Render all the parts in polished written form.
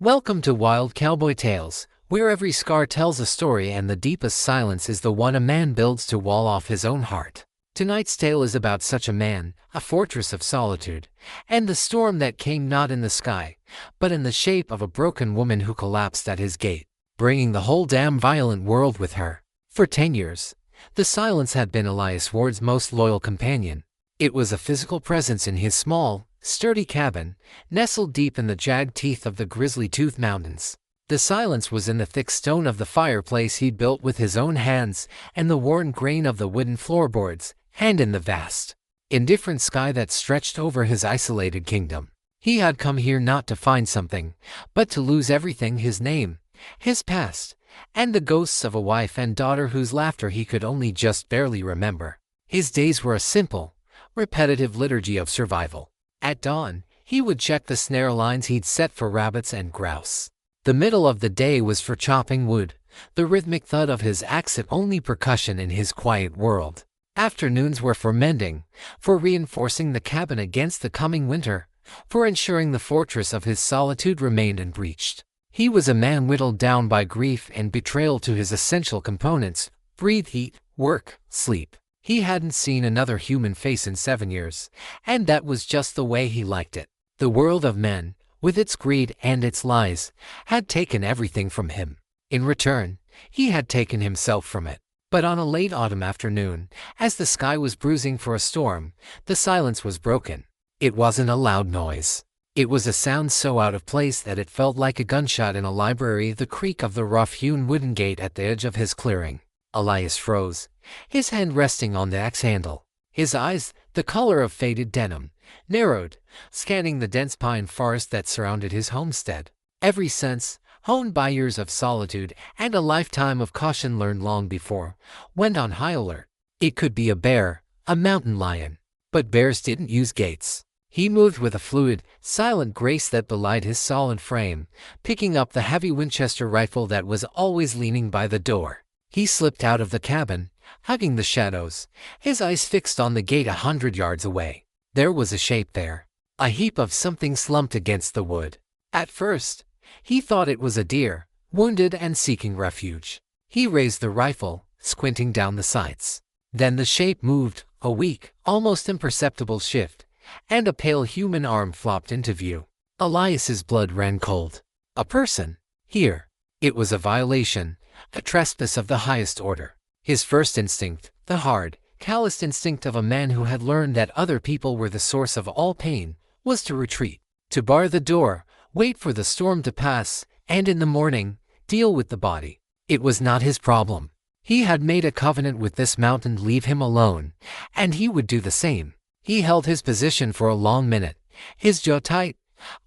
Welcome to Wild Cowboy Tales, where every scar tells a story and the deepest silence is the one a man builds to wall off his own heart. Tonight's tale is about such a man, a fortress of solitude, and the storm that came not in the sky, but in the shape of a broken woman who collapsed at his gate, bringing the whole damn violent world with her. For 10 years, the silence had been Elias Ward's most loyal companion. It was a physical presence in his small, sturdy cabin, nestled deep in the jagged teeth of the Grizzly Tooth Mountains. The silence was in the thick stone of the fireplace he'd built with his own hands, and the worn grain of the wooden floorboards, and in the vast, indifferent sky that stretched over his isolated kingdom. He had come here not to find something, but to lose everything: his name, his past, and the ghosts of a wife and daughter whose laughter he could only just barely remember. His days were a simple, repetitive liturgy of survival. At dawn, he would check the snare lines he'd set for rabbits and grouse. The middle of the day was for chopping wood, the rhythmic thud of his axe the only percussion in his quiet world. Afternoons were for mending, for reinforcing the cabin against the coming winter, for ensuring the fortress of his solitude remained unbreached. He was a man whittled down by grief and betrayal to his essential components: breathe, eat, work, sleep. He hadn't seen another human face in 7 years, and that was just the way he liked it. The world of men, with its greed and its lies, had taken everything from him. In return, he had taken himself from it. But on a late autumn afternoon, as the sky was bruising for a storm, the silence was broken. It wasn't a loud noise. It was a sound so out of place that it felt like a gunshot in a library: the creak of the rough-hewn wooden gate at the edge of his clearing. Elias froze, his hand resting on the axe handle. His eyes, the color of faded denim, narrowed, scanning the dense pine forest that surrounded his homestead. Every sense, honed by years of solitude and a lifetime of caution learned long before, went on high alert. It could be a bear, a mountain lion, but bears didn't use gates. He moved with a fluid, silent grace that belied his solid frame, picking up the heavy Winchester rifle that was always leaning by the door. He slipped out of the cabin, hugging the shadows, his eyes fixed on the gate 100 yards away. There was a shape there, a heap of something slumped against the wood. At first, he thought it was a deer, wounded and seeking refuge. He raised the rifle, squinting down the sights. Then the shape moved, a weak, almost imperceptible shift, and a pale human arm flopped into view. Elias's blood ran cold. A person? Here. It was a violation, a trespass of the highest order. His first instinct, the hard, calloused instinct of a man who had learned that other people were the source of all pain, was to retreat, to bar the door, wait for the storm to pass, and in the morning, deal with the body. It was not his problem. He had made a covenant with this mountain: leave him alone, and he would do the same. He held his position for a long minute, his jaw tight,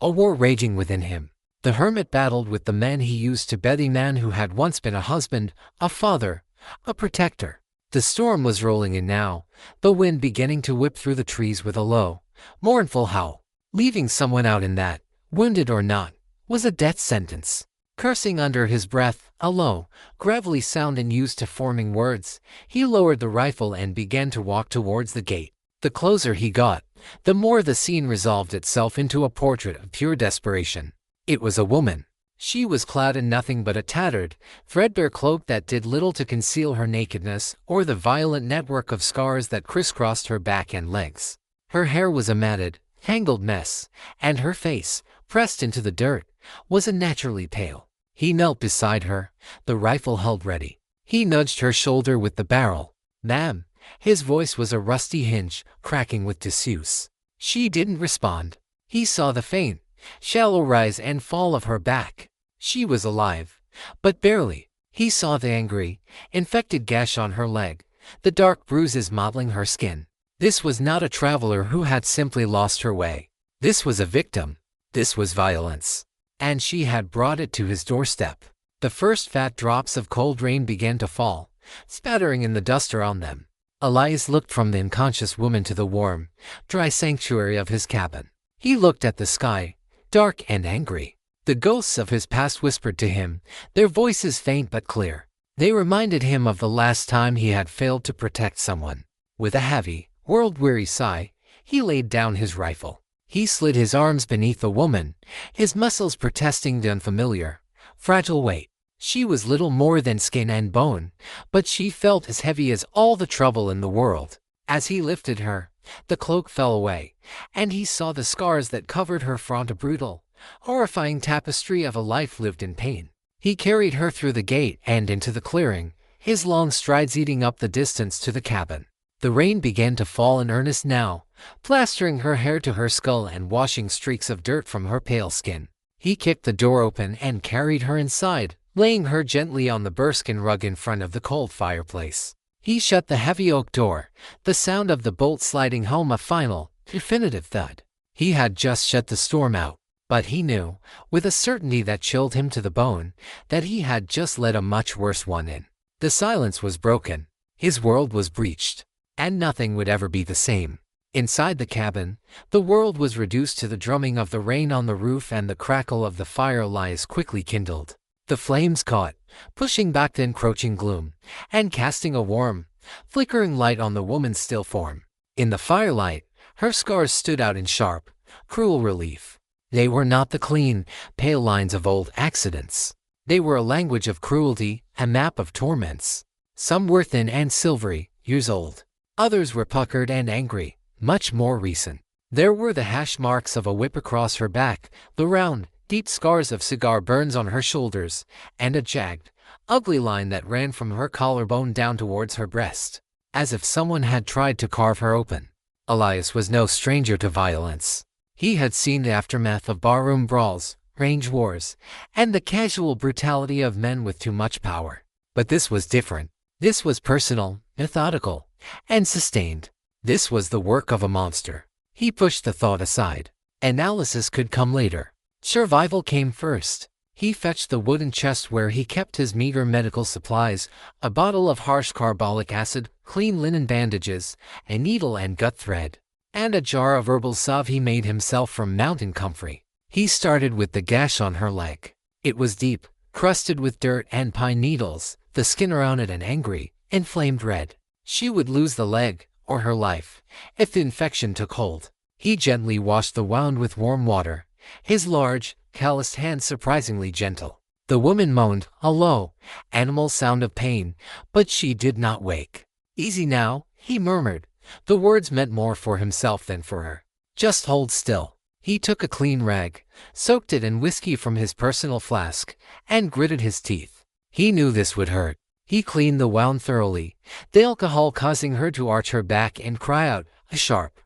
a war raging within him. The hermit battled with the men he used to be the man who had once been a husband, a father, a protector. The storm was rolling in now, the wind beginning to whip through the trees with a low, mournful howl. Leaving someone out in that, wounded or not, was a death sentence. Cursing under his breath, a low, gravelly sound and used to forming words, he lowered the rifle and began to walk towards the gate. The closer he got, the more the scene resolved itself into a portrait of pure desperation. It was a woman. She was clad in nothing but a tattered, threadbare cloak that did little to conceal her nakedness or the violent network of scars that crisscrossed her back and legs. Her hair was a matted, tangled mess, and her face, pressed into the dirt, was unnaturally pale. He knelt beside her, the rifle held ready. He nudged her shoulder with the barrel. "Ma'am." His voice was a rusty hinge, cracking with disuse. She didn't respond. He saw the faint, shallow rise and fall of her back. She was alive, but barely. He saw the angry, infected gash on her leg, the dark bruises mottling her skin. This was not a traveler who had simply lost her way. This was a victim. This was violence. And she had brought it to his doorstep. The first fat drops of cold rain began to fall, spattering in the dust around them. Elias looked from the unconscious woman to the warm, dry sanctuary of his cabin. He looked at the sky, dark and angry. The ghosts of his past whispered to him, their voices faint but clear. They reminded him of the last time he had failed to protect someone. With a heavy, world-weary sigh, he laid down his rifle. He slid his arms beneath the woman, his muscles protesting the unfamiliar, fragile weight. She was little more than skin and bone, but she felt as heavy as all the trouble in the world. As he lifted her, the cloak fell away, and he saw the scars that covered her front, a brutal, horrifying tapestry of a life lived in pain. He carried her through the gate and into the clearing, his long strides eating up the distance to the cabin. The rain began to fall in earnest now, plastering her hair to her skull and washing streaks of dirt from her pale skin. He kicked the door open and carried her inside, laying her gently on the bearskin rug in front of the cold fireplace. He shut the heavy oak door, the sound of the bolt sliding home a final, definitive thud. He had just shut the storm out, but he knew, with a certainty that chilled him to the bone, that he had just let a much worse one in. The silence was broken. His world was breached, and nothing would ever be the same. Inside the cabin, the world was reduced to the drumming of the rain on the roof and the crackle of the fire lies quickly kindled. The flames caught, pushing back the encroaching gloom, and casting a warm, flickering light on the woman's still form. In the firelight, her scars stood out in sharp, cruel relief. They were not the clean, pale lines of old accidents. They were a language of cruelty, a map of torments. Some were thin and silvery, years old. Others were puckered and angry, much more recent. There were the hash marks of a whip across her back, the round, deep scars of cigar burns on her shoulders, and a jagged, ugly line that ran from her collarbone down towards her breast, as if someone had tried to carve her open. Elias was no stranger to violence. He had seen the aftermath of barroom brawls, range wars, and the casual brutality of men with too much power. But this was different. This was personal, methodical, and sustained. This was the work of a monster. He pushed the thought aside. Analysis could come later. Survival came first. He fetched the wooden chest where he kept his meager medical supplies, a bottle of harsh carbolic acid, clean linen bandages, a needle and gut thread, and a jar of herbal salve he made himself from mountain comfrey. He started with the gash on her leg. It was deep, crusted with dirt and pine needles, the skin around it an angry, inflamed red. She would lose the leg, or her life, if the infection took hold. He gently washed the wound with warm water, his large, calloused hands surprisingly gentle. The woman moaned, a low, animal sound of pain, but she did not wake. Easy now, he murmured. The words meant more for himself than for her. Just hold still. He took a clean rag, soaked it in whiskey from his personal flask, and gritted his teeth. He knew this would hurt. He cleaned the wound thoroughly, the alcohol causing her to arch her back and cry out, a sharp,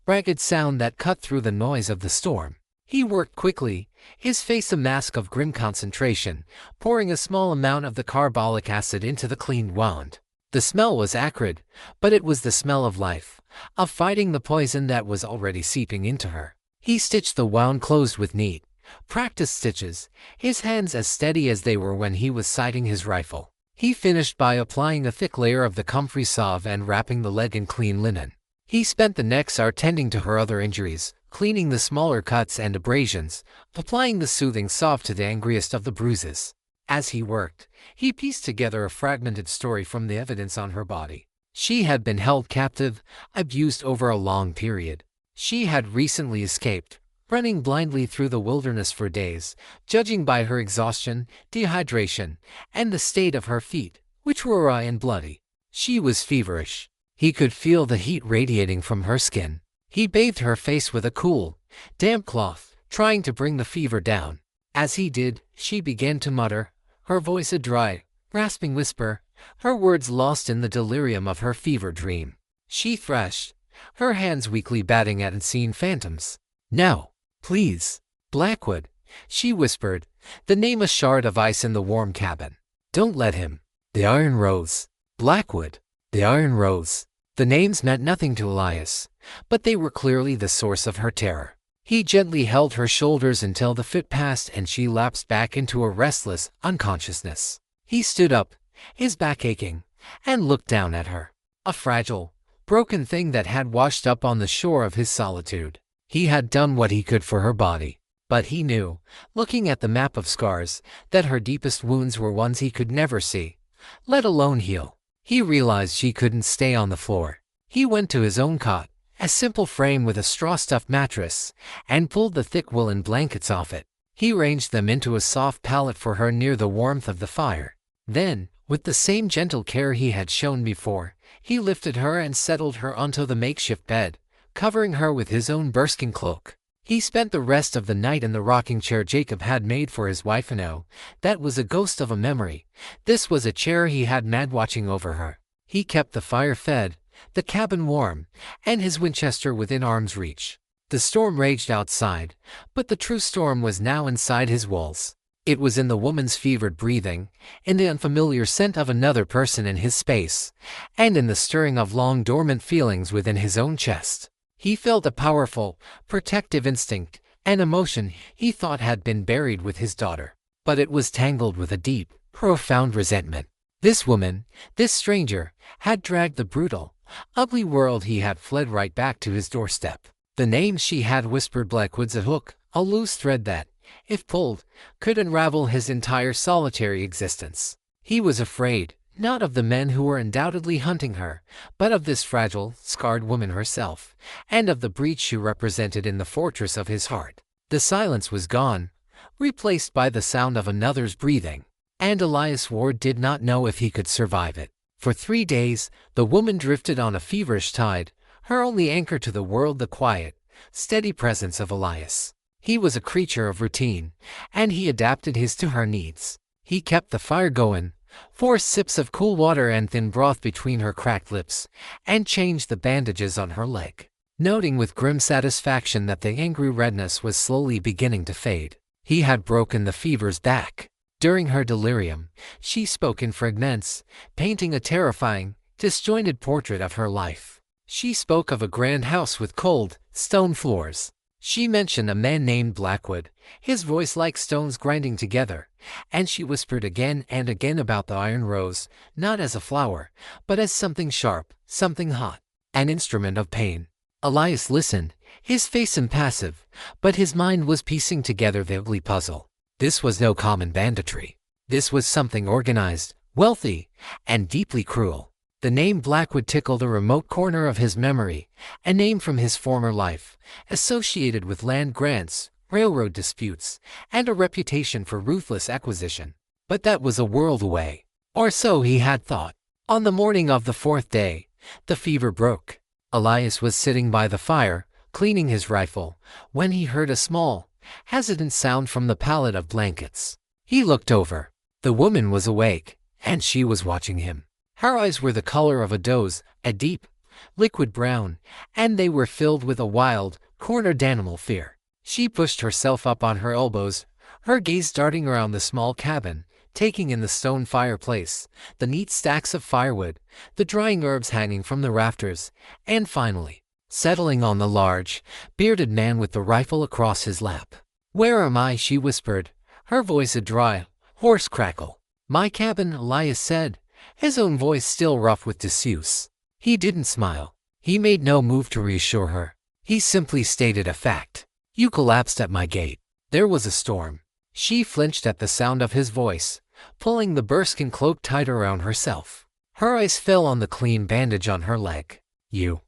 ragged sound that cut through the noise of the storm. He worked quickly, his face a mask of grim concentration, pouring a small amount of the carbolic acid into the cleaned wound. The smell was acrid, but it was the smell of life, of fighting the poison that was already seeping into her. He stitched the wound closed with neat, practiced stitches, his hands as steady as they were when he was sighting his rifle. He finished by applying a thick layer of the comfrey salve and wrapping the leg in clean linen. He spent the next hour tending to her other injuries, cleaning the smaller cuts and abrasions, applying the soothing salve to the angriest of the bruises. As he worked, he pieced together a fragmented story from the evidence on her body. She had been held captive, abused over a long period. She had recently escaped, running blindly through the wilderness for days, judging by her exhaustion, dehydration, and the state of her feet, which were raw and bloody. She was feverish. He could feel the heat radiating from her skin. He bathed her face with a cool, damp cloth, trying to bring the fever down. As he did, she began to mutter, her voice a dry, rasping whisper, her words lost in the delirium of her fever dream. She threshed, her hands weakly batting at unseen phantoms. "No, please, Blackwood," she whispered, the name a shard of ice in the warm cabin. "Don't let him." The Iron Rose. Blackwood. The Iron Rose. The names meant nothing to Elias, but they were clearly the source of her terror. He gently held her shoulders until the fit passed and she lapsed back into a restless unconsciousness. He stood up, his back aching, and looked down at her. A fragile, broken thing that had washed up on the shore of his solitude. He had done what he could for her body, but he knew, looking at the map of scars, that her deepest wounds were ones he could never see, let alone heal. He realized she couldn't stay on the floor. He went to his own cot, a simple frame with a straw-stuffed mattress, and pulled the thick woolen blankets off it. He arranged them into a soft pallet for her near the warmth of the fire. Then, with the same gentle care he had shown before, he lifted her and settled her onto the makeshift bed, covering her with his own bearskin cloak. He spent the rest of the night in the rocking chair Jacob had made for his wife, and oh, that was a ghost of a memory. This was a chair he had mad watching over her. He kept the fire fed, the cabin warm, and his Winchester within arm's reach. The storm raged outside, but the true storm was now inside his walls. It was in the woman's fevered breathing, in the unfamiliar scent of another person in his space, and in the stirring of long dormant feelings within his own chest. He felt a powerful, protective instinct, an emotion he thought had been buried with his daughter. But it was tangled with a deep, profound resentment. This woman, this stranger, had dragged the brutal, ugly world he had fled right back to his doorstep. The name she had whispered Blackwood's a hook, a loose thread that, if pulled, could unravel his entire solitary existence. He was afraid, not of the men who were undoubtedly hunting her, but of this fragile, scarred woman herself, and of the breach she represented in the fortress of his heart. The silence was gone, replaced by the sound of another's breathing, and Elias Ward did not know if he could survive it. For 3 days, the woman drifted on a feverish tide, her only anchor to the world the quiet, steady presence of Elias. He was a creature of routine, and he adapted his to her needs. He kept the fire going, forced sips of cool water and thin broth between her cracked lips, and changed the bandages on her leg, noting with grim satisfaction that the angry redness was slowly beginning to fade. He had broken the fever's back. During her delirium, she spoke in fragments, painting a terrifying, disjointed portrait of her life. She spoke of a grand house with cold, stone floors. She mentioned a man named Blackwood, his voice like stones grinding together, and she whispered again and again about the iron rose, not as a flower, but as something sharp, something hot, an instrument of pain. Elias listened, his face impassive, but his mind was piecing together the ugly puzzle. This was no common banditry. This was something organized, wealthy, and deeply cruel. The name Blackwood tickled a remote corner of his memory, a name from his former life, associated with land grants, railroad disputes, and a reputation for ruthless acquisition. But that was a world away. Or so he had thought. On the morning of the 4th day, the fever broke. Elias was sitting by the fire, cleaning his rifle, when he heard a small, hesitant sound from the pallet of blankets. He looked over. The woman was awake, and she was watching him. Her eyes were the color of a doe's, a deep, liquid brown, and they were filled with a wild, cornered animal fear. She pushed herself up on her elbows, her gaze darting around the small cabin, taking in the stone fireplace, the neat stacks of firewood, the drying herbs hanging from the rafters, and finally, settling on the large, bearded man with the rifle across his lap. "Where am I?" she whispered, her voice a dry, hoarse crackle. "My cabin," Elias said, his own voice still rough with disuse. He didn't smile. He made no move to reassure her. He simply stated a fact. "You collapsed at my gate." There was a storm. She flinched at the sound of his voice, pulling the bearskin cloak tighter around herself. Her eyes fell on the clean bandage on her leg. You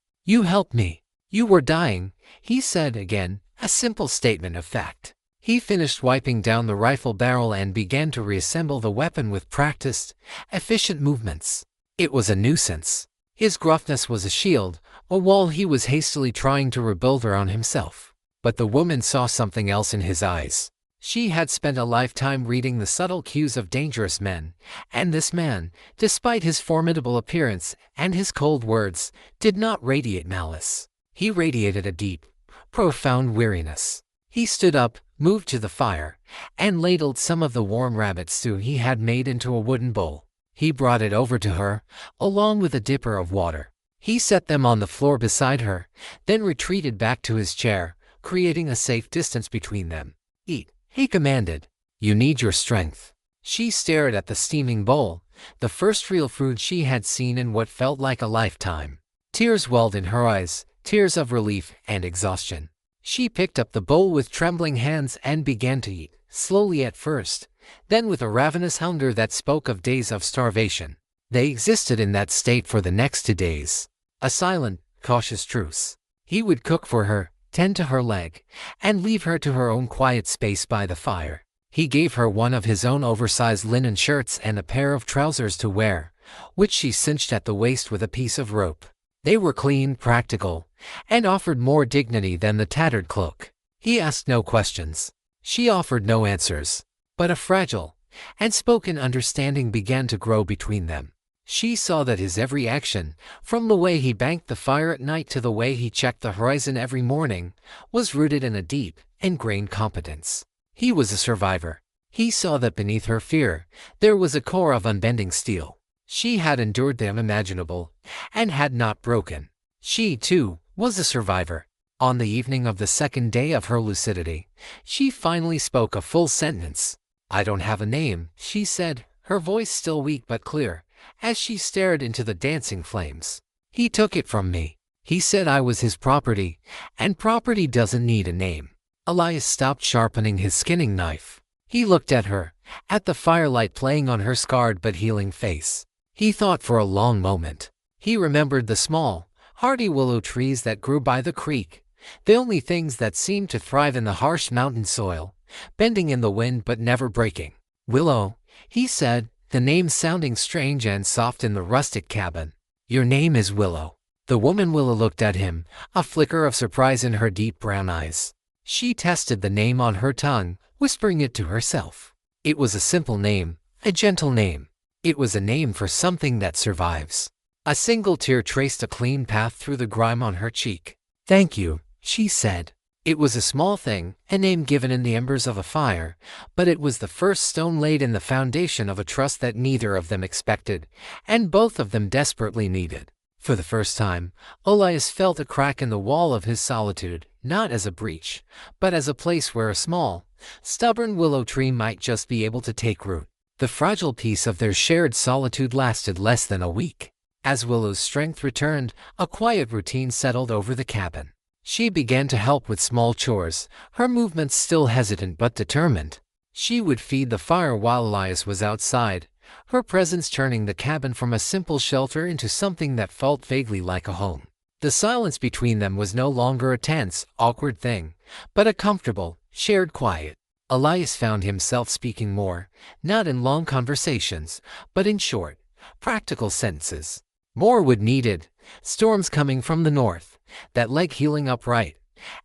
helped me. You were dying," he said again, a simple statement of fact. He finished wiping down the rifle barrel and began to reassemble the weapon with practiced, efficient movements. It was a nuisance. His gruffness was a shield, a wall he was hastily trying to rebuild around himself. But the woman saw something else in his eyes. She had spent a lifetime reading the subtle cues of dangerous men, and this man, despite his formidable appearance and his cold words, did not radiate malice. He radiated a deep, profound weariness. He stood up, moved to the fire, and ladled some of the warm rabbit stew he had made into a wooden bowl. He brought it over to her, along with a dipper of water. He set them on the floor beside her, then retreated back to his chair, creating a safe distance between them. "Eat," he commanded. "You need your strength." She stared at the steaming bowl, the first real food she had seen in what felt like a lifetime. Tears welled in her eyes, tears of relief and exhaustion. She picked up the bowl with trembling hands and began to eat, slowly at first, then with a ravenous hunger that spoke of days of starvation. They existed in that state for the next 2 days. A silent, cautious truce. He would cook for her, tend to her leg, and leave her to her own quiet space by the fire. He gave her one of his own oversized linen shirts and a pair of trousers to wear, which she cinched at the waist with a piece of rope. They were clean, practical, and offered more dignity than the tattered cloak. He asked no questions. She offered no answers. But a fragile and spoken understanding began to grow between them. She saw that his every action, from the way he banked the fire at night to the way he checked the horizon every morning, was rooted in a deep, ingrained competence. He was a survivor. He saw that beneath her fear, there was a core of unbending steel. She had endured the unimaginable, and had not broken. She, too, was a survivor. On the evening of the second day of her lucidity, she finally spoke a full sentence. "I don't have a name," she said, her voice still weak but clear, as she stared into the dancing flames. "He took it from me. He said I was his property, and property doesn't need a name." Elias stopped sharpening his skinning knife. He looked at her, at the firelight playing on her scarred but healing face. He thought for a long moment. He remembered the small, hardy willow trees that grew by the creek, the only things that seemed to thrive in the harsh mountain soil, bending in the wind but never breaking. "Willow," he said, the name sounding strange and soft in the rustic cabin. "Your name is Willow." The woman Willow looked at him, a flicker of surprise in her deep brown eyes. She tested the name on her tongue, whispering it to herself. It was a simple name, a gentle name. It was a name for something that survives. A single tear traced a clean path through the grime on her cheek. "Thank you," she said. It was a small thing, a name given in the embers of a fire, but it was the first stone laid in the foundation of a trust that neither of them expected, and both of them desperately needed. For the first time, Elias felt a crack in the wall of his solitude, not as a breach, but as a place where a small, stubborn willow tree might just be able to take root. The fragile peace of their shared solitude lasted less than a week. As Willow's strength returned, a quiet routine settled over the cabin. She began to help with small chores, her movements still hesitant but determined. She would feed the fire while Elias was outside, her presence turning the cabin from a simple shelter into something that felt vaguely like a home. The silence between them was no longer a tense, awkward thing, but a comfortable, shared quiet. Elias found himself speaking more, not in long conversations, but in short, practical sentences. More would needed, storms coming from the north, that leg healing upright,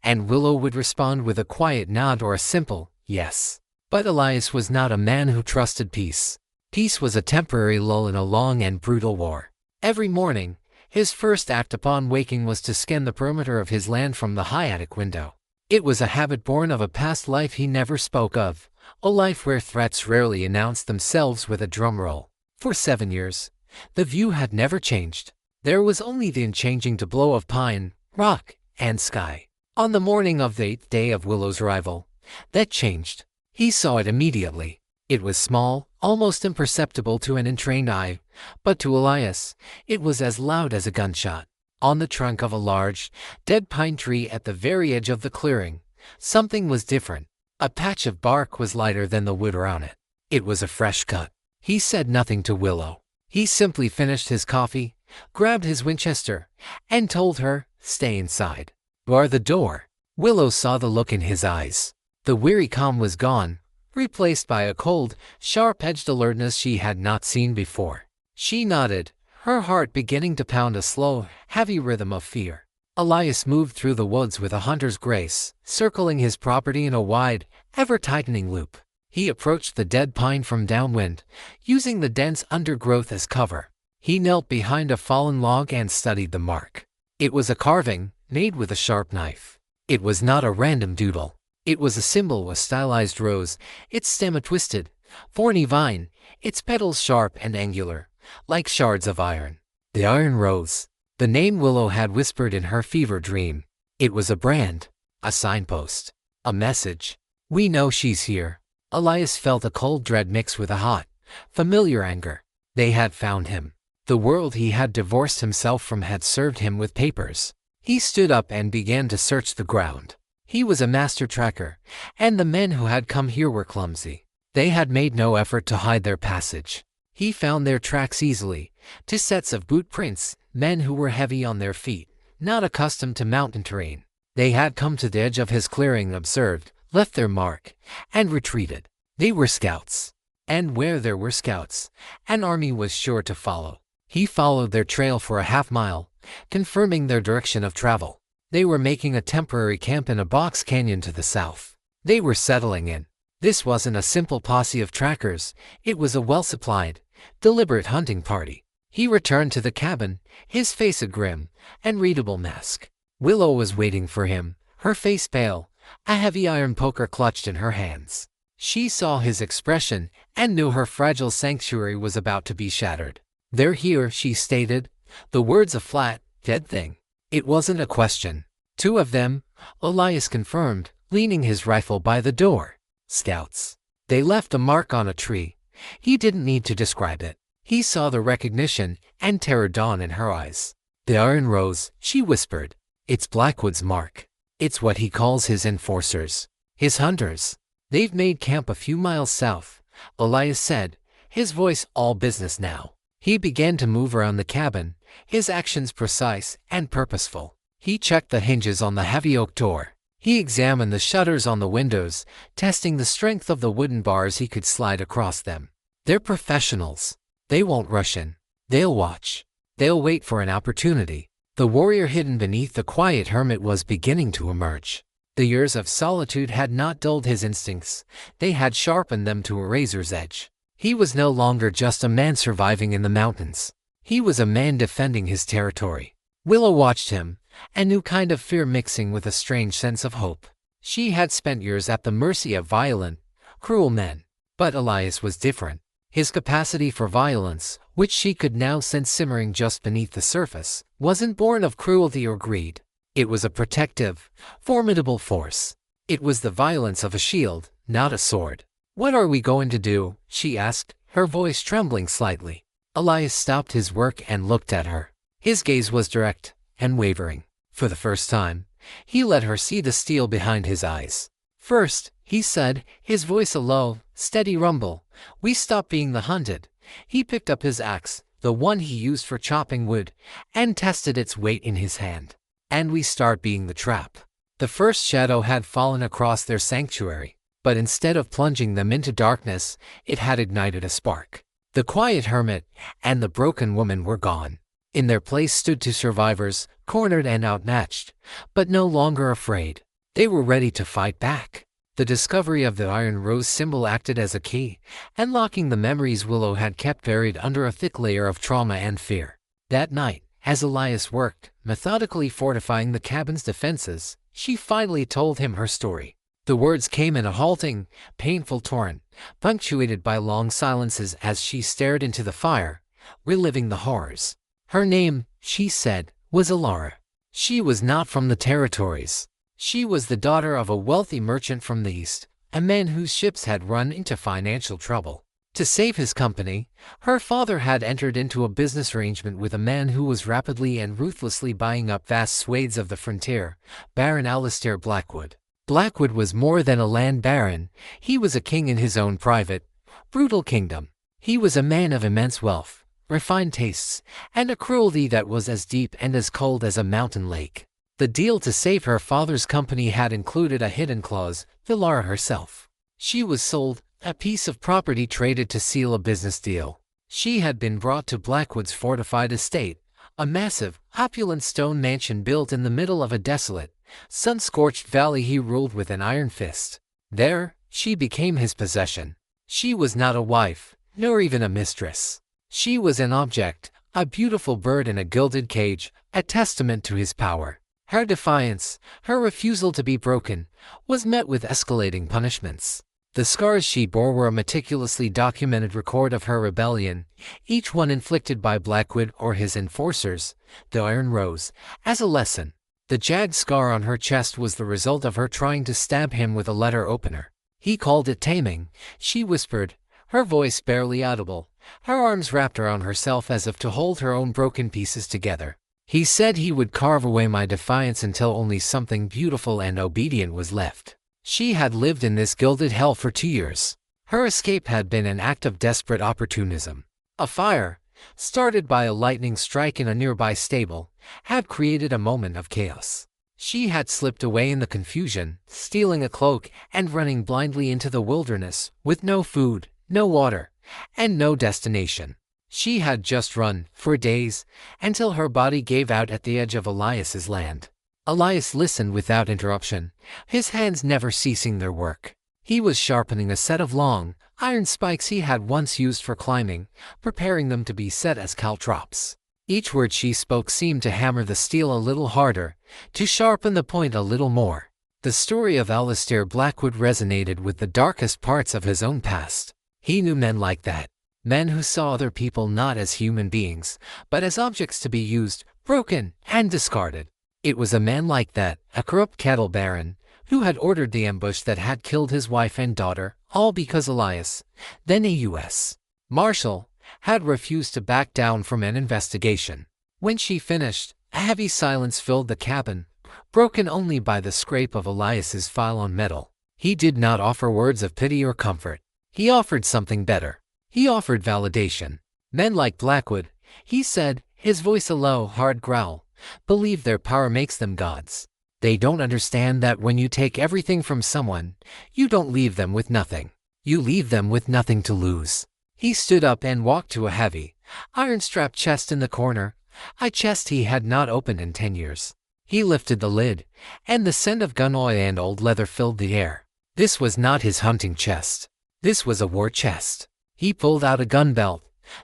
and Willow would respond with a quiet nod or a simple, yes. But Elias was not a man who trusted peace. Peace was a temporary lull in a long and brutal war. Every morning, his first act upon waking was to scan the perimeter of his land from the high attic window. It was a habit born of a past life he never spoke of, a life where threats rarely announced themselves with a drum roll. For 7 years, the view had never changed. There was only the unchanging tableau of pine, rock, and sky. On the morning of the 8th day of Willow's arrival, that changed. He saw it immediately. It was small, almost imperceptible to an untrained eye, but to Elias, it was as loud as a gunshot. On the trunk of a large, dead pine tree at the very edge of the clearing, something was different. A patch of bark was lighter than the wood around it. It was a fresh cut. He said nothing to Willow. He simply finished his coffee, grabbed his Winchester, and told her, "Stay inside. Bar the door." Willow saw the look in his eyes. The weary calm was gone, replaced by a cold, sharp-edged alertness she had not seen before. She nodded, her heart beginning to pound a slow, heavy rhythm of fear. Elias moved through the woods with a hunter's grace, circling his property in a wide, ever-tightening loop. He approached the dead pine from downwind, using the dense undergrowth as cover. He knelt behind a fallen log and studied the mark. It was a carving, made with a sharp knife. It was not a random doodle. It was a symbol, a stylized rose, its stem a twisted, thorny vine, its petals sharp and angular, like shards of iron. The iron rose. The name Willow had whispered in her fever dream. It was a brand, a signpost, a message. "We know she's here." Elias felt a cold dread mix with a hot, familiar anger. They had found him. The world he had divorced himself from had served him with papers. He stood up and began to search the ground. He was a master tracker, and the men who had come here were clumsy. They had made no effort to hide their passage. He found their tracks easily, 2 sets of boot prints, men who were heavy on their feet, not accustomed to mountain terrain. They had come to the edge of his clearing, observed, left their mark, and retreated. They were scouts. And where there were scouts, an army was sure to follow. He followed their trail for a half-mile, confirming their direction of travel. They were making a temporary camp in a box canyon to the south. They were settling in. This wasn't a simple posse of trackers, it was a well-supplied, deliberate hunting party. He returned to the cabin, his face a grim and readable mask. Willow was waiting for him, her face pale, a heavy iron poker clutched in her hands. She saw his expression and knew her fragile sanctuary was about to be shattered. "They're here," she stated, the words a flat, dead thing. It wasn't a question. "Two of them," Elias confirmed, leaning his rifle by the door. "Scouts. They left a mark on a tree." He didn't need to describe it. He saw the recognition and terror dawn in her eyes. "The Iron Rose," she whispered. "It's Blackwood's mark. It's what he calls his enforcers, his hunters. They've made camp a few miles south," Elias said, his voice all business now. He began to move around the cabin, his actions precise and purposeful. He checked the hinges on the heavy oak door. He examined the shutters on the windows, testing the strength of the wooden bars he could slide across them. "They're professionals. They won't rush in. They'll watch. They'll wait for an opportunity." The warrior hidden beneath the quiet hermit was beginning to emerge. The years of solitude had not dulled his instincts, they had sharpened them to a razor's edge. He was no longer just a man surviving in the mountains. He was a man defending his territory. Willow watched him, a new kind of fear mixing with a strange sense of hope. She had spent years at the mercy of violent, cruel men. But Elias was different. His capacity for violence, which she could now sense simmering just beneath the surface, wasn't born of cruelty or greed. It was a protective, formidable force. It was the violence of a shield, not a sword. "What are we going to do?" she asked, her voice trembling slightly. Elias stopped his work and looked at her. His gaze was direct and wavering. For the first time, he let her see the steel behind his eyes. "First," he said, his voice a low, steady rumble, "we stop being the hunted." He picked up his axe, the one he used for chopping wood, and tested its weight in his hand. "And we start being the trap." The first shadow had fallen across their sanctuary, but instead of plunging them into darkness, it had ignited a spark. The quiet hermit and the broken woman were gone. In their place stood two survivors, cornered and outmatched, but no longer afraid. They were ready to fight back. The discovery of the Iron Rose symbol acted as a key, unlocking the memories Willow had kept buried under a thick layer of trauma and fear. That night, as Elias worked, methodically fortifying the cabin's defenses, she finally told him her story. The words came in a halting, painful torrent, punctuated by long silences as she stared into the fire, reliving the horrors. Her name, she said, was Alara. She was not from the territories. She was the daughter of a wealthy merchant from the east, a man whose ships had run into financial trouble. To save his company, her father had entered into a business arrangement with a man who was rapidly and ruthlessly buying up vast swathes of the frontier, Baron Alistair Blackwood. Blackwood was more than a land baron, he was a king in his own private, brutal kingdom. He was a man of immense wealth, refined tastes, and a cruelty that was as deep and as cold as a mountain lake. The deal to save her father's company had included a hidden clause, Alara herself. She was sold, a piece of property traded to seal a business deal. She had been brought to Blackwood's fortified estate, a massive, opulent stone mansion built in the middle of a desolate, sun-scorched valley he ruled with an iron fist. There, she became his possession. She was not a wife, nor even a mistress. She was an object, a beautiful bird in a gilded cage, a testament to his power. Her defiance, her refusal to be broken, was met with escalating punishments. The scars she bore were a meticulously documented record of her rebellion, each one inflicted by Blackwood or his enforcers, the Iron Rose, as a lesson. The jagged scar on her chest was the result of her trying to stab him with a letter opener. He called it taming, she whispered, her voice barely audible, her arms wrapped around herself as if to hold her own broken pieces together. He said he would carve away my defiance until only something beautiful and obedient was left. She had lived in this gilded hell for 2 years. Her escape had been an act of desperate opportunism. A fire, started by a lightning strike in a nearby stable, had created a moment of chaos. She had slipped away in the confusion, stealing a cloak and running blindly into the wilderness, with no food, no water, and no destination. She had just run, for days, until her body gave out at the edge of Elias's land. Elias listened without interruption, his hands never ceasing their work. He was sharpening a set of long, iron spikes he had once used for climbing, preparing them to be set as caltrops. Each word she spoke seemed to hammer the steel a little harder, to sharpen the point a little more. The story of Alistair Blackwood resonated with the darkest parts of his own past. He knew men like that. Men who saw other people not as human beings, but as objects to be used, broken, and discarded. It was a man like that, a corrupt cattle baron, who had ordered the ambush that had killed his wife and daughter, all because Elias, then a U.S. Marshal, had refused to back down from an investigation. When she finished, a heavy silence filled the cabin, broken only by the scrape of Elias's file on metal. He did not offer words of pity or comfort. He offered something better. He offered validation. Men like Blackwood, he said, his voice a low, hard growl, believe their power makes them gods. They don't understand that when you take everything from someone, you don't leave them with nothing. You leave them with nothing to lose. He stood up and walked to a heavy, iron-strapped chest in the corner, a chest he had not opened in 10 years. He lifted the lid, and the scent of gun oil and old leather filled the air. This was not his hunting chest. This was a war chest. He pulled out a gun belt,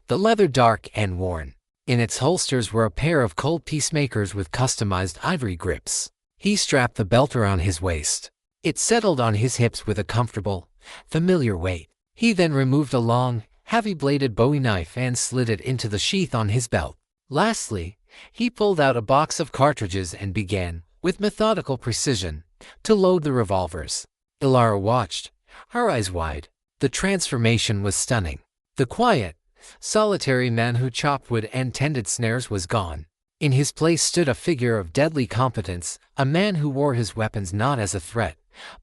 the leather dark and worn. In its holsters were a pair of cold peacemakers with customized ivory grips. He strapped the belt around his waist. It settled on his hips with a comfortable, familiar weight. He then removed a long, heavy-bladed Bowie knife and slid it into the sheath on his belt. Lastly, he pulled out a box of cartridges and began, with methodical precision, to load the revolvers. Ilara watched, her eyes wide. The transformation was stunning. The quiet, solitary man who chopped wood and tended snares was gone. In his place stood a figure of deadly competence, a man who wore his weapons not as a threat,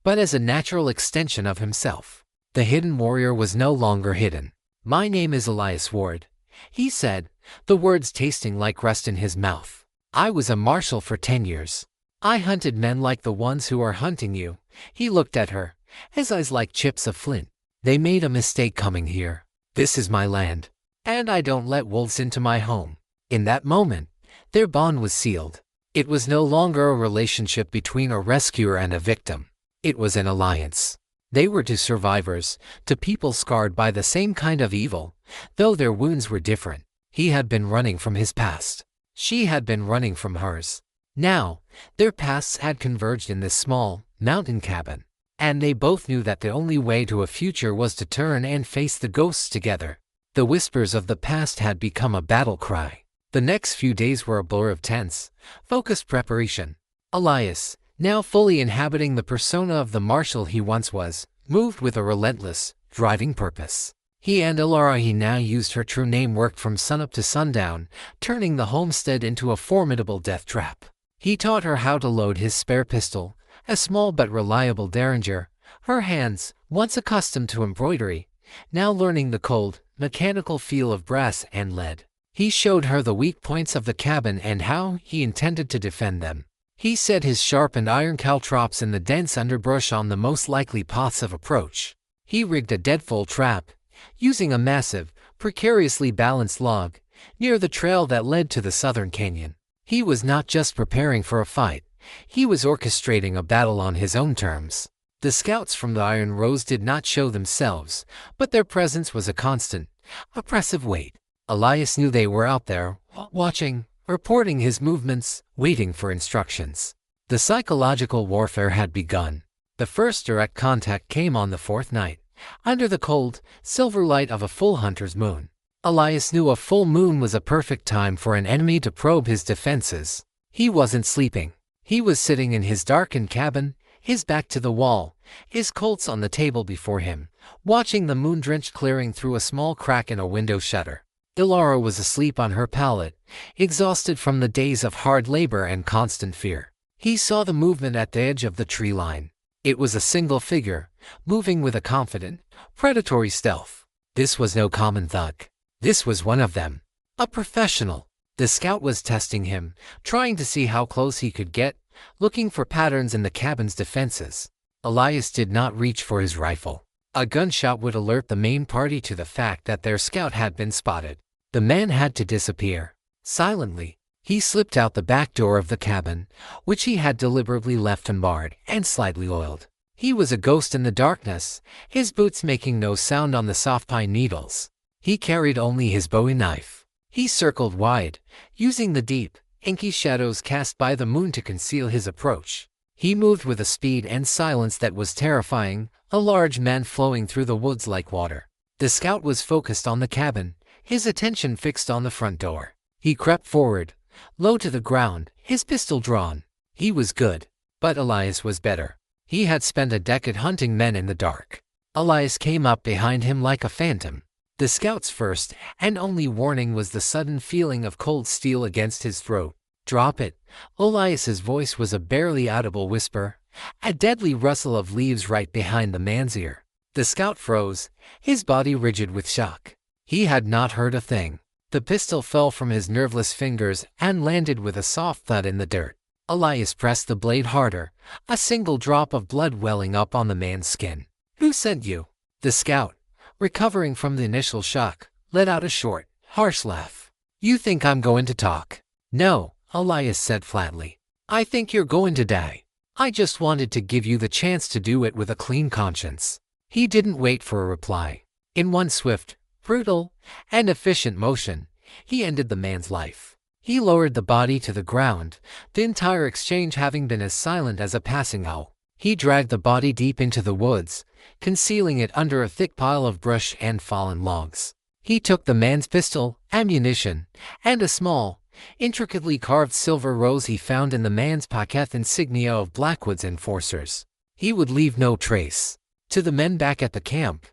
but as a natural extension of himself. The hidden warrior was no longer hidden. "My name is Elias Ward," he said, the words tasting like rust in his mouth. "I was a marshal for 10 years. I hunted men like the ones who are hunting you." He looked at her, his eyes like chips of flint. "They made a mistake coming here. This is my land, and I don't let wolves into my home." In that moment, their bond was sealed. It was no longer a relationship between a rescuer and a victim. It was an alliance. They were two survivors, to people scarred by the same kind of evil, though their wounds were different. He had been running from his past. She had been running from hers. Now, their paths had converged in this small, mountain cabin, and they both knew that the only way to a future was to turn and face the ghosts together. The whispers of the past had become a battle cry. The next few days were a blur of tense, focused preparation. Elias, now fully inhabiting the persona of the marshal he once was, moved with a relentless, driving purpose. He and Ilara, he now used her true name, worked from sunup to sundown, turning the homestead into a formidable death trap. He taught her how to load his spare pistol, a small but reliable derringer, her hands, once accustomed to embroidery, now learning the cold, mechanical feel of brass and lead. He showed her the weak points of the cabin and how he intended to defend them. He set his sharpened iron caltrops in the dense underbrush on the most likely paths of approach. He rigged a deadfall trap, using a massive, precariously balanced log, near the trail that led to the southern canyon. He was not just preparing for a fight, he was orchestrating a battle on his own terms. The scouts from the Iron Rose did not show themselves, but their presence was a constant, oppressive weight. Elias knew they were out there, watching, reporting his movements, waiting for instructions. The psychological warfare had begun. The first direct contact came on the fourth night, under the cold, silver light of a full hunter's moon. Elias knew a full moon was a perfect time for an enemy to probe his defenses. He wasn't sleeping. He was sitting in his darkened cabin, his back to the wall, his Colts on the table before him, watching the moon-drenched clearing through a small crack in a window shutter. Ilara was asleep on her pallet, exhausted from the days of hard labor and constant fear. He saw the movement at the edge of the tree line. It was a single figure, moving with a confident, predatory stealth. This was no common thug. This was one of them. A professional. The scout was testing him, trying to see how close he could get, looking for patterns in the cabin's defenses. Elias did not reach for his rifle. A gunshot would alert the main party to the fact that their scout had been spotted. The man had to disappear. Silently, he slipped out the back door of the cabin, which he had deliberately left unbarred and slightly oiled. He was a ghost in the darkness, his boots making no sound on the soft pine needles. He carried only his Bowie knife. He circled wide, using the deep, inky shadows cast by the moon to conceal his approach. He moved with a speed and silence that was terrifying, a large man flowing through the woods like water. The scout was focused on the cabin, his attention fixed on the front door. He crept forward, low to the ground, his pistol drawn. He was good, but Elias was better. He had spent a decade hunting men in the dark. Elias came up behind him like a phantom. The scout's first and only warning was the sudden feeling of cold steel against his throat. "Drop it." Elias's voice was a barely audible whisper, a deadly rustle of leaves right behind the man's ear. The scout froze, his body rigid with shock. He had not heard a thing. The pistol fell from his nerveless fingers and landed with a soft thud in the dirt. Elias pressed the blade harder, a single drop of blood welling up on the man's skin. "Who sent you?" The scout, recovering from the initial shock, let out a short, harsh laugh. "You think I'm going to talk?" "No," Elias said flatly. "I think you're going to die. I just wanted to give you the chance to do it with a clean conscience." He didn't wait for a reply. In one swift, brutal, and efficient motion, he ended the man's life. He lowered the body to the ground, the entire exchange having been as silent as a passing owl. He dragged the body deep into the woods, concealing it under a thick pile of brush and fallen logs. He took the man's pistol, ammunition, and a small, intricately carved silver rose he found in the man's pocket, insignia of Blackwood's enforcers. He would leave no trace. To the men back at the camp,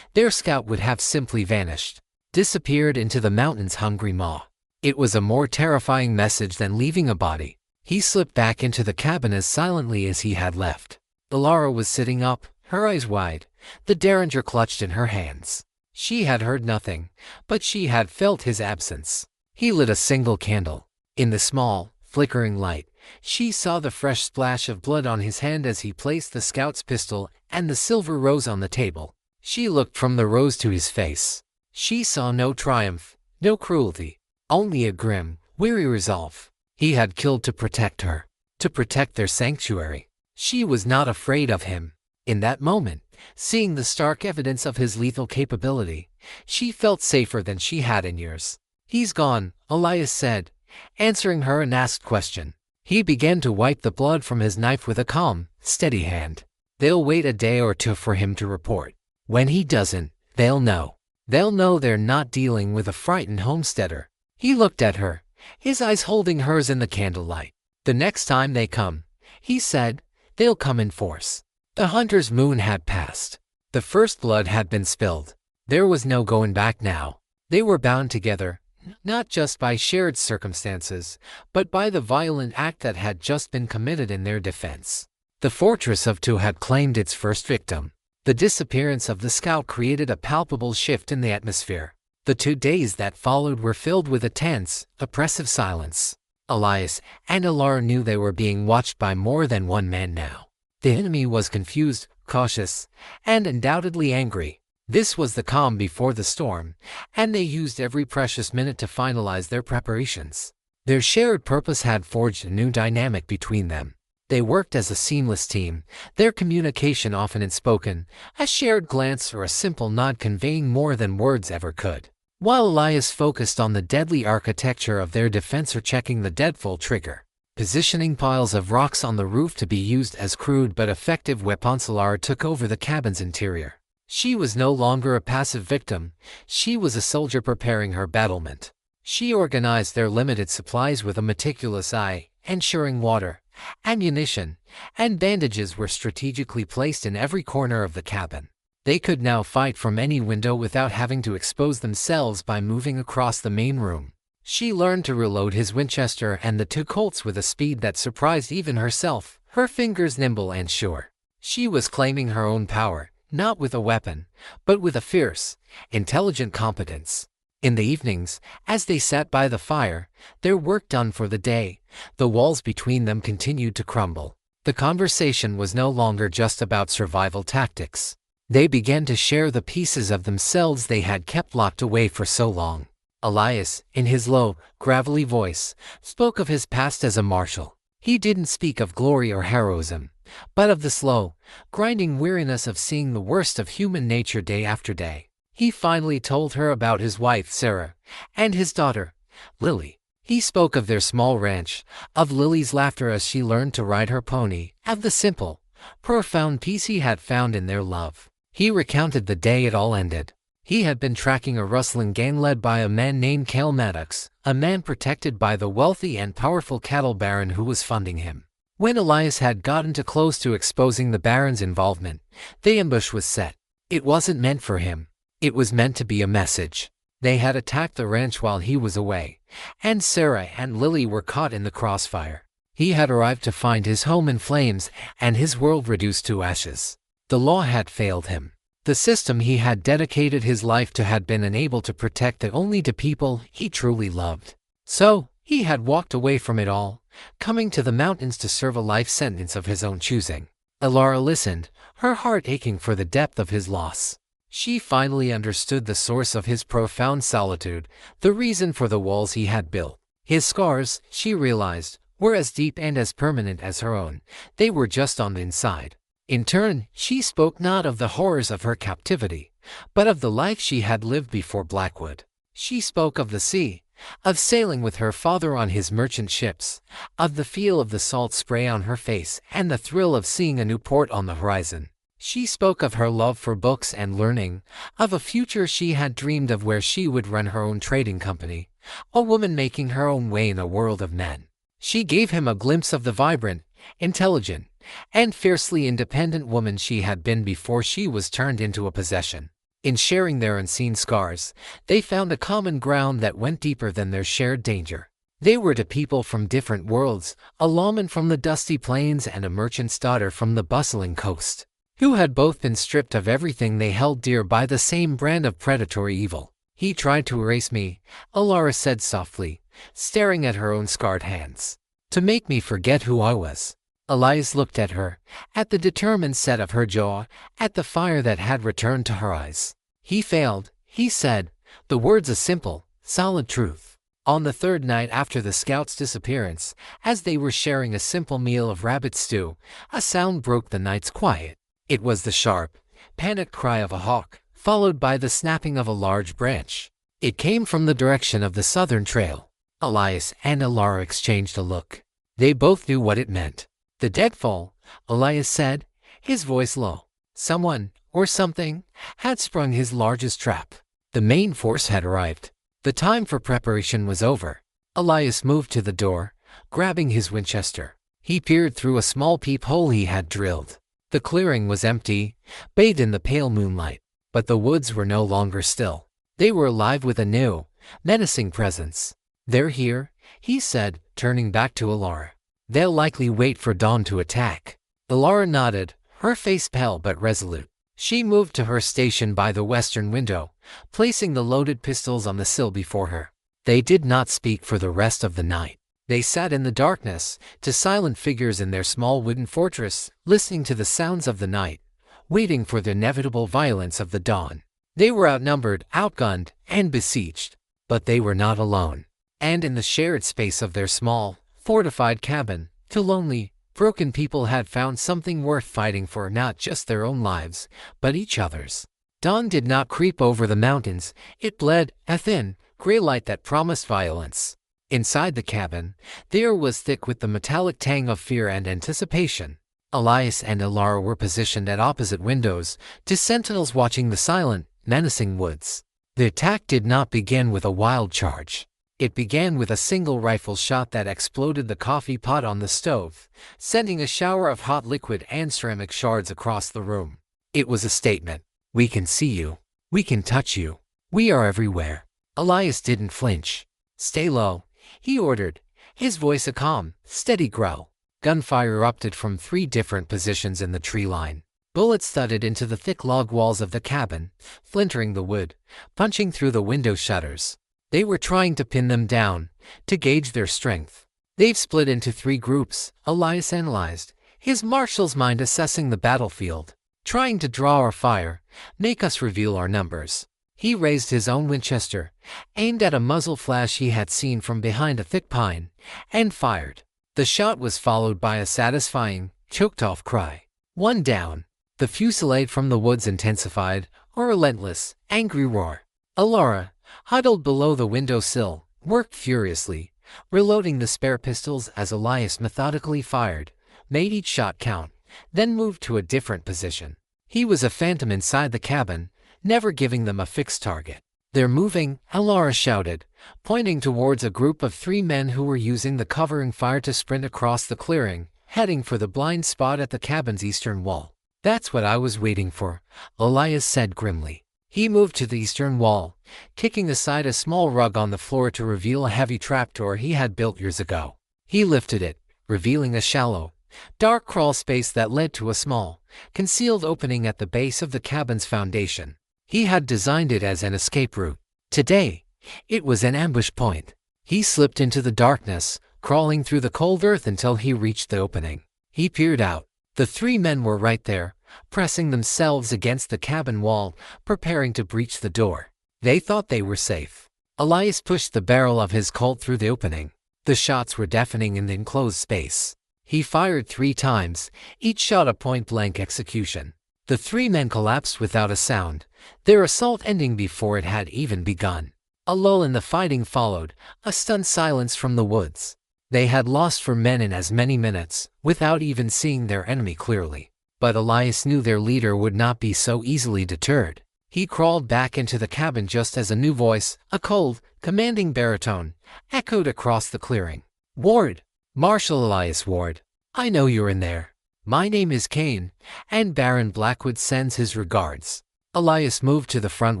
their scout would have simply vanished, disappeared into the mountain's hungry maw. It was a more terrifying message than leaving a body. He slipped back into the cabin as silently as he had left. Laura was sitting up, her eyes wide, the derringer clutched in her hands. She had heard nothing, but she had felt his absence. He lit a single candle. In the small, flickering light, she saw the fresh splash of blood on his hand as he placed the scout's pistol and the silver rose on the table. She looked from the rose to his face. She saw no triumph, no cruelty, only a grim, weary resolve. He had killed to protect her, to protect their sanctuary. She was not afraid of him. In that moment, seeing the stark evidence of his lethal capability, she felt safer than she had in years. "He's gone," Elias said, answering her unasked question. He began to wipe the blood from his knife with a calm, steady hand. "They'll wait a day or two for him to report. When he doesn't, they'll know. They'll know they're not dealing with a frightened homesteader." He looked at her, his eyes holding hers in the candlelight. "The next time they come," he said, "they'll come in force." The hunter's moon had passed. The first blood had been spilled. There was no going back now. They were bound together, not just by shared circumstances, but by the violent act that had just been committed in their defense. The fortress of Two had claimed its first victim. The disappearance of the scout created a palpable shift in the atmosphere. The 2 days that followed were filled with a tense, oppressive silence. Elias and Alara knew they were being watched by more than one man now. The enemy was confused, cautious, and undoubtedly angry. This was the calm before the storm, and they used every precious minute to finalize their preparations. Their shared purpose had forged a new dynamic between them. They worked as a seamless team, their communication often unspoken, a shared glance or a simple nod conveying more than words ever could. While Elias focused on the deadly architecture of their defense or checking the deadfall trigger, positioning piles of rocks on the roof to be used as crude but effective weapons, Alara took over the cabin's interior. She was no longer a passive victim, she was a soldier preparing her battlement. She organized their limited supplies with a meticulous eye, ensuring water, ammunition, and bandages were strategically placed in every corner of the cabin. They could now fight from any window without having to expose themselves by moving across the main room. She learned to reload his Winchester and the 2 Colts with a speed that surprised even herself, her fingers nimble and sure. She was claiming her own power, not with a weapon, but with a fierce, intelligent competence. In the evenings, as they sat by the fire, their work done for the day, the walls between them continued to crumble. The conversation was no longer just about survival tactics. They began to share the pieces of themselves they had kept locked away for so long. Elias, in his low, gravelly voice, spoke of his past as a marshal. He didn't speak of glory or heroism, but of the slow, grinding weariness of seeing the worst of human nature day after day. He finally told her about his wife, Sarah, and his daughter, Lily. He spoke of their small ranch, of Lily's laughter as she learned to ride her pony, of the simple, profound peace he had found in their love. He recounted the day it all ended. He had been tracking a rustling gang led by a man named Cale Maddox, a man protected by the wealthy and powerful cattle baron who was funding him. When Elias had gotten too close to exposing the baron's involvement, the ambush was set. It wasn't meant for him. It was meant to be a message. They had attacked the ranch while he was away, and Sarah and Lily were caught in the crossfire. He had arrived to find his home in flames and his world reduced to ashes. The law had failed him. The system he had dedicated his life to had been unable to protect it only to people he truly loved. So, he had walked away from it all, coming to the mountains to serve a life sentence of his own choosing. Alara listened, her heart aching for the depth of his loss. She finally understood the source of his profound solitude, the reason for the walls he had built. His scars, she realized, were as deep and as permanent as her own. They were just on the inside. In turn, she spoke not of the horrors of her captivity, but of the life she had lived before Blackwood. She spoke of the sea, of sailing with her father on his merchant ships, of the feel of the salt spray on her face and the thrill of seeing a new port on the horizon. She spoke of her love for books and learning, of a future she had dreamed of where she would run her own trading company, a woman making her own way in a world of men. She gave him a glimpse of the vibrant, intelligent, and fiercely independent woman she had been before she was turned into a possession. In sharing their unseen scars, they found a common ground that went deeper than their shared danger. They were two people from different worlds, a lawman from the dusty plains and a merchant's daughter from the bustling coast, who had both been stripped of everything they held dear by the same brand of predatory evil. He tried to erase me, Alara said softly, staring at her own scarred hands. To make me forget who I was. Elias looked at her, at the determined set of her jaw, at the fire that had returned to her eyes. He failed, he said, the words a simple, solid truth. On the third night after the scout's disappearance, as they were sharing a simple meal of rabbit stew, a sound broke the night's quiet. It was the sharp, panicked cry of a hawk, followed by the snapping of a large branch. It came from the direction of the southern trail. Elias and Alara exchanged a look. They both knew what it meant. The deadfall, Elias said, his voice low. Someone, or something, had sprung his largest trap. The main force had arrived. The time for preparation was over. Elias moved to the door, grabbing his Winchester. He peered through a small peephole he had drilled. The clearing was empty, bathed in the pale moonlight. But the woods were no longer still. They were alive with a new, menacing presence. They're here, he said, turning back to Alara. They'll likely wait for dawn to attack. Alara nodded, her face pale but resolute. She moved to her station by the western window, placing the loaded pistols on the sill before her. They did not speak for the rest of the night. They sat in the darkness, to silent figures in their small wooden fortress, listening to the sounds of the night, waiting for the inevitable violence of the dawn. They were outnumbered, outgunned, and besieged, but they were not alone. And in the shared space of their small, fortified cabin, two lonely, broken people had found something worth fighting for, not just their own lives, but each other's. Dawn did not creep over the mountains, it bled, a thin, gray light that promised violence. Inside the cabin, the air was thick with the metallic tang of fear and anticipation. Elias and Alara were positioned at opposite windows, two sentinels watching the silent, menacing woods. The attack did not begin with a wild charge. It began with a single rifle shot that exploded the coffee pot on the stove, sending a shower of hot liquid and ceramic shards across the room. It was a statement. We can see you. We can touch you. We are everywhere. Elias didn't flinch. Stay low, he ordered, his voice a calm, steady growl. Gunfire erupted from 3 different positions in the tree line. Bullets thudded into the thick log walls of the cabin, splintering the wood, punching through the window shutters. They were trying to pin them down, to gauge their strength. They've split into 3 groups, Elias analyzed, his marshal's mind assessing the battlefield. Trying to draw our fire, make us reveal our numbers. He raised his own Winchester, aimed at a muzzle flash he had seen from behind a thick pine, and fired. The shot was followed by a satisfying, choked-off cry. One down. The fusillade from the woods intensified, a relentless, angry roar. Alara, huddled below the windowsill, worked furiously, reloading the spare pistols as Elias methodically fired, made each shot count, then moved to a different position. He was a phantom inside the cabin, never giving them a fixed target. "They're moving," Alara shouted, pointing towards a group of 3 men who were using the covering fire to sprint across the clearing, heading for the blind spot at the cabin's eastern wall. "That's what I was waiting for," Elias said grimly. He moved to the eastern wall, kicking aside a small rug on the floor to reveal a heavy trapdoor he had built years ago. He lifted it, revealing a shallow, dark crawl space that led to a small, concealed opening at the base of the cabin's foundation. He had designed it as an escape route. Today, it was an ambush point. He slipped into the darkness, crawling through the cold earth until he reached the opening. He peered out. The 3 men were right there, pressing themselves against the cabin wall, preparing to breach the door. They thought they were safe. Elias pushed the barrel of his Colt through the opening. The shots were deafening in the enclosed space. He fired 3 times, each shot a point-blank execution. The 3 men collapsed without a sound, their assault ending before it had even begun. A lull in the fighting followed, a stunned silence from the woods. They had lost 4 men in as many minutes, without even seeing their enemy clearly. But Elias knew their leader would not be so easily deterred. He crawled back into the cabin just as a new voice, a cold, commanding baritone, echoed across the clearing. "Ward! Marshal Elias Ward! I know you're in there. My name is Kane, and Baron Blackwood sends his regards." Elias moved to the front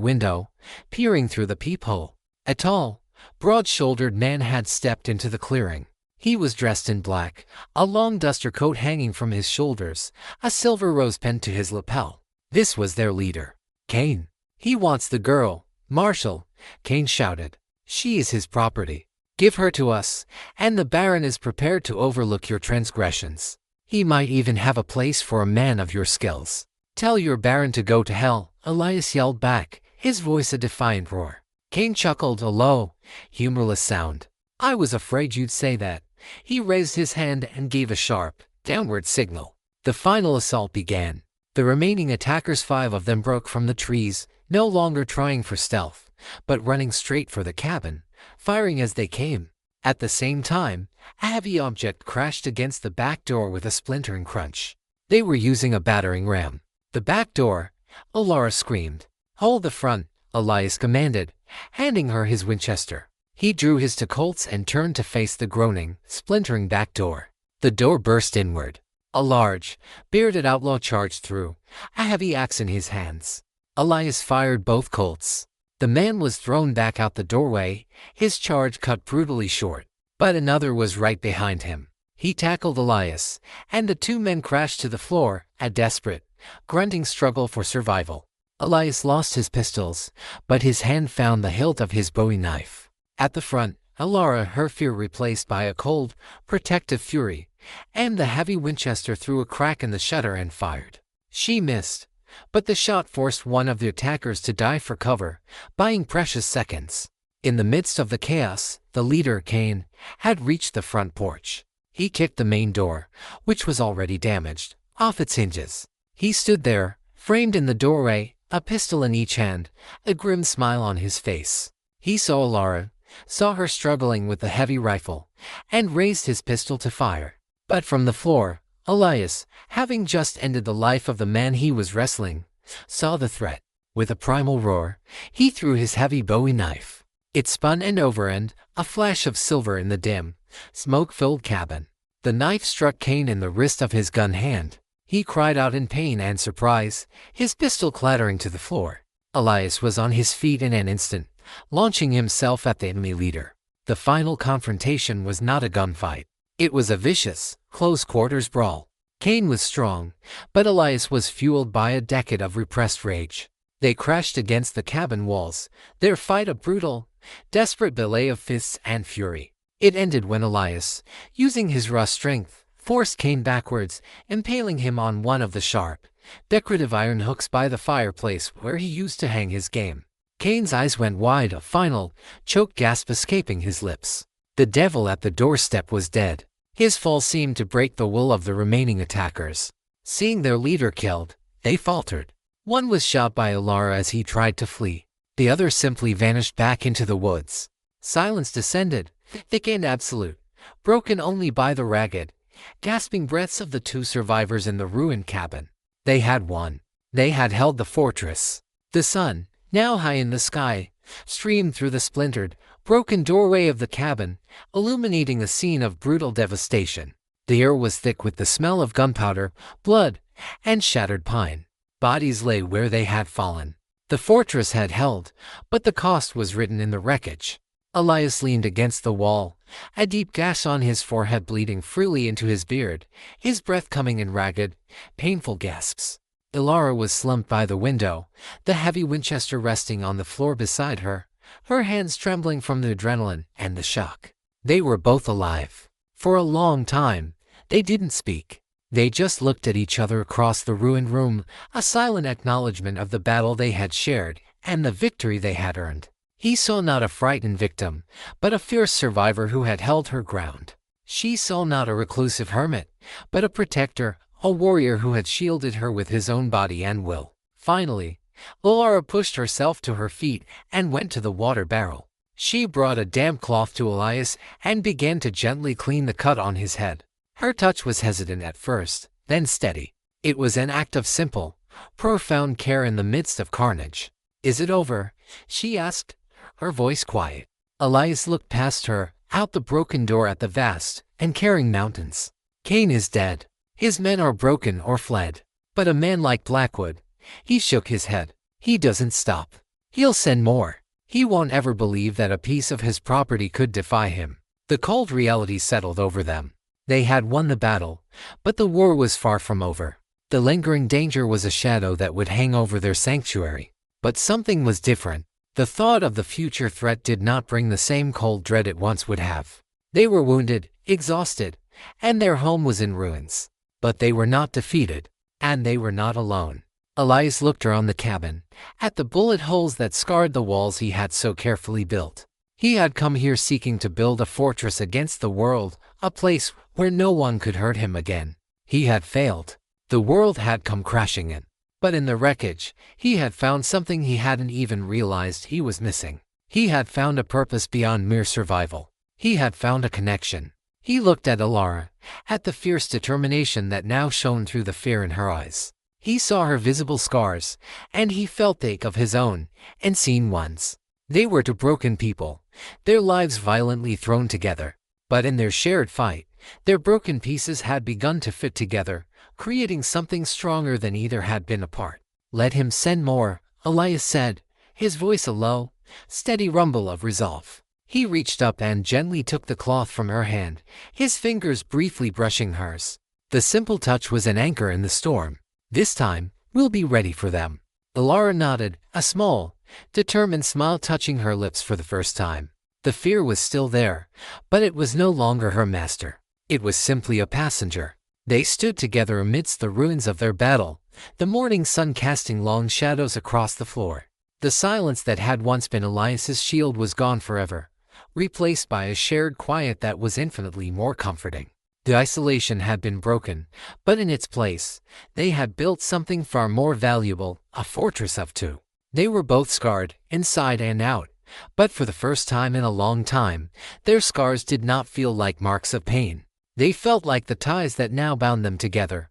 window, peering through the peephole. A tall, broad-shouldered man had stepped into the clearing. He was dressed in black, a long duster coat hanging from his shoulders, a silver rose pinned to his lapel. This was their leader. "Kane. He wants the girl, Marshal," Kane shouted. "She is his property. Give her to us, and the Baron is prepared to overlook your transgressions. He might even have a place for a man of your skills." "Tell your Baron to go to hell," Elias yelled back, his voice a defiant roar. Kane chuckled, a low, humorless sound. "I was afraid you'd say that." He raised his hand and gave a sharp, downward signal. The final assault began. The remaining attackers, 5 of them, broke from the trees, no longer trying for stealth, but running straight for the cabin, firing as they came. At the same time, a heavy object crashed against the back door with a splintering crunch. They were using a battering ram. "The back door!" Alara screamed. "Hold the front," Elias commanded, handing her his Winchester. He drew his 2 Colts and turned to face the groaning, splintering back door. The door burst inward. A large, bearded outlaw charged through, a heavy axe in his hands. Elias fired both Colts. The man was thrown back out the doorway, his charge cut brutally short. But another was right behind him. He tackled Elias, and the 2 men crashed to the floor, a desperate, grunting struggle for survival. Elias lost his pistols, but his hand found the hilt of his Bowie knife. At the front, Alara, her fear replaced by a cold, protective fury, aimed the heavy Winchester through a crack in the shutter and fired. She missed, but the shot forced one of the attackers to dive for cover, buying precious seconds. In the midst of the chaos, the leader, Kane, had reached the front porch. He kicked the main door, which was already damaged, off its hinges. He stood there, framed in the doorway, a pistol in each hand, a grim smile on his face. He saw Alara, saw her struggling with the heavy rifle, and raised his pistol to fire. But from the floor, Elias, having just ended the life of the man he was wrestling, saw the threat. With a primal roar, he threw his heavy Bowie knife. It spun end over end, a flash of silver in the dim, smoke-filled cabin. The knife struck Kane in the wrist of his gun hand. He cried out in pain and surprise, his pistol clattering to the floor. Elias was on his feet in an instant, launching himself at the enemy leader. The final confrontation was not a gunfight. It was a vicious, close-quarters brawl. Cain was strong, but Elias was fueled by a decade of repressed rage. They crashed against the cabin walls, their fight a brutal, desperate ballet of fists and fury. It ended when Elias, using his raw strength, forced Cain backwards, impaling him on one of the sharp, decorative iron hooks by the fireplace where he used to hang his game. Cain's eyes went wide, a final, choked gasp escaping his lips. The devil at the doorstep was dead. His fall seemed to break the will of the remaining attackers. Seeing their leader killed, they faltered. One was shot by Alara as he tried to flee. The other simply vanished back into the woods. Silence descended, thick and absolute, broken only by the ragged, gasping breaths of the two survivors in the ruined cabin. They had won. They had held the fortress. The sun, now high in the sky, streamed through the splintered, broken doorway of the cabin, illuminating a scene of brutal devastation. The air was thick with the smell of gunpowder, blood, and shattered pine. Bodies lay where they had fallen. The fortress had held, but the cost was written in the wreckage. Elias leaned against the wall, a deep gash on his forehead bleeding freely into his beard, his breath coming in ragged, painful gasps. Alara was slumped by the window, the heavy Winchester resting on the floor beside her, her hands trembling from the adrenaline and the shock. They were both alive. For a long time, they didn't speak. They just looked at each other across the ruined room, a silent acknowledgement of the battle they had shared and the victory they had earned. He saw not a frightened victim, but a fierce survivor who had held her ground. She saw not a reclusive hermit, but a protector, a warrior who had shielded her with his own body and will. Finally, Alara pushed herself to her feet and went to the water barrel. She brought a damp cloth to Elias and began to gently clean the cut on his head. Her touch was hesitant at first, then steady. It was an act of simple, profound care in the midst of carnage. "Is it over?" she asked, her voice quiet. Elias looked past her, out the broken door at the vast and caring mountains. "Cain is dead. His men are broken or fled. But a man like Blackwood," he shook his head, "he doesn't stop. He'll send more. He won't ever believe that a piece of his property could defy him." The cold reality settled over them. They had won the battle, but the war was far from over. The lingering danger was a shadow that would hang over their sanctuary. But something was different. The thought of the future threat did not bring the same cold dread it once would have. They were wounded, exhausted, and their home was in ruins. But they were not defeated, and they were not alone. Elias looked around the cabin, at the bullet holes that scarred the walls he had so carefully built. He had come here seeking to build a fortress against the world, a place where no one could hurt him again. He had failed. The world had come crashing in. But in the wreckage, he had found something he hadn't even realized he was missing. He had found a purpose beyond mere survival. He had found a connection. He looked at Alara, at the fierce determination that now shone through the fear in her eyes. He saw her visible scars, and he felt the ache of his own, unseen ones. They were two broken people, their lives violently thrown together. But in their shared fight, their broken pieces had begun to fit together, creating something stronger than either had been apart. "Let him send more," Elias said, his voice a low, steady rumble of resolve. He reached up and gently took the cloth from her hand, his fingers briefly brushing hers. The simple touch was an anchor in the storm. "This time, we'll be ready for them." Alara nodded, a small, determined smile touching her lips for the first time. The fear was still there, but it was no longer her master. It was simply a passenger. They stood together amidst the ruins of their battle, the morning sun casting long shadows across the floor. The silence that had once been Elias's shield was gone forever, replaced by a shared quiet that was infinitely more comforting. The isolation had been broken, but in its place, they had built something far more valuable, a fortress of two. They were both scarred, inside and out, but for the first time in a long time, their scars did not feel like marks of pain. They felt like the ties that now bound them together,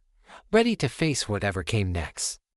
ready to face whatever came next.